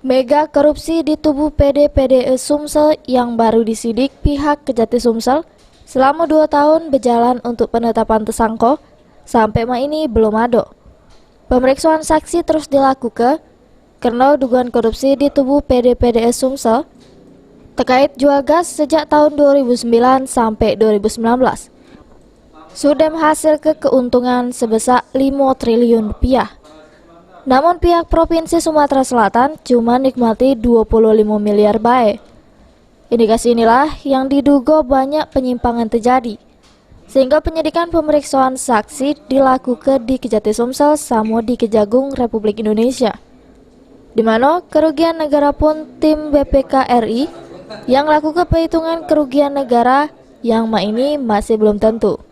Mega korupsi di tubuh PD-PDE Sumsel yang baru disidik pihak Kejati Sumsel selama 2 tahun berjalan untuk penetapan tersangka, sampai Mei ini belum ada. Pemeriksaan saksi terus dilakukan karena dugaan korupsi di tubuh PD-PDE Sumsel terkait jual gas sejak tahun 2009 sampai 2019 sudah menghasilkan keuntungan sebesar 5 triliun rupiah. Namun pihak Provinsi Sumatera Selatan cuma nikmati 25 miliar baik. Indikasi inilah yang diduga banyak penyimpangan terjadi, sehingga penyidikan pemeriksaan saksi dilakukan di Kejati Sumsel sama di Kejagung Republik Indonesia, di mana kerugian negara pun tim BPK RI yang lakukan perhitungan kerugian negara yang ini masih belum tentu.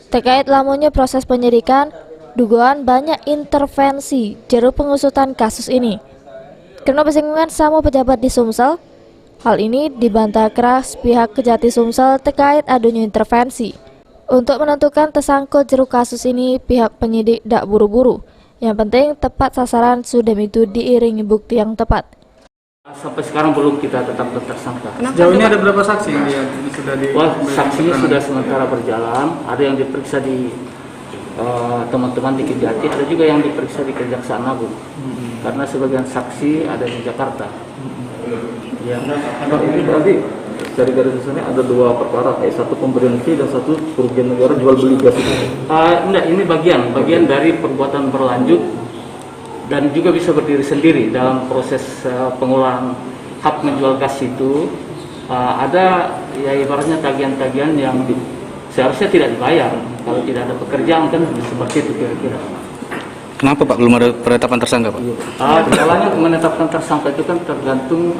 Terkait lamanya proses penyidikan, dugaan banyak intervensi juru pengusutan kasus ini karena bersinggungan sama pejabat di Sumsel. Hal ini dibantah keras pihak Kejati Sumsel terkait adanya intervensi. Untuk menentukan tersangka juru kasus ini, pihak penyidik tidak buru-buru. Yang penting tepat sasaran, sudah itu diiringi bukti yang tepat. Sampai sekarang belum kita tetapkan tersangka. Sejauh ini ada berapa saksi yang sudah di? Saksinya sudah sementara berjalan. Ada yang diperiksa di teman-teman di Kejati, ada juga yang diperiksa di Kejaksaan Agung. Karena sebagian saksi ada di Jakarta. Ya. Ini berarti dari garis besarnya ada 2 perkara, satu pemberian fee dan satu kerugian negara jual beli gas. Enggak, ini bagian dari perbuatan berlanjut dan juga bisa berdiri sendiri dalam proses pengolahan hak menjual gas itu. Ada ya ibaratnya tagihan-tagihan yang seharusnya tidak dibayar kalau tidak ada pekerjaan, kan seperti itu kira-kira. Kenapa Pak belum ada penetapan tersangka Pak? Soalnya menetapkan tersangka itu kan tergantung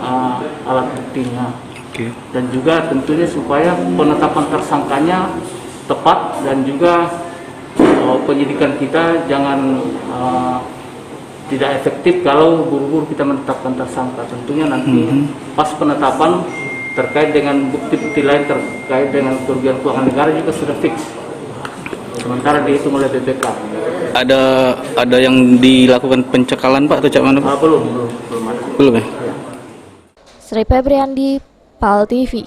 alat buktinya. Dan juga tentunya supaya penetapan tersangkanya tepat dan juga penyidikan kita jangan tidak efektif kalau buru-buru kita menetapkan tersangka. Tentunya nanti pas penetapan terkait dengan bukti-bukti lain terkait dengan kerugian keuangan negara juga sudah fix. Sementara dihitung oleh BPK. Ada yang dilakukan pencekalan Pak atau cak mana Pak? Belum ada. Belum ya? Sri Febriandi, PAL TV.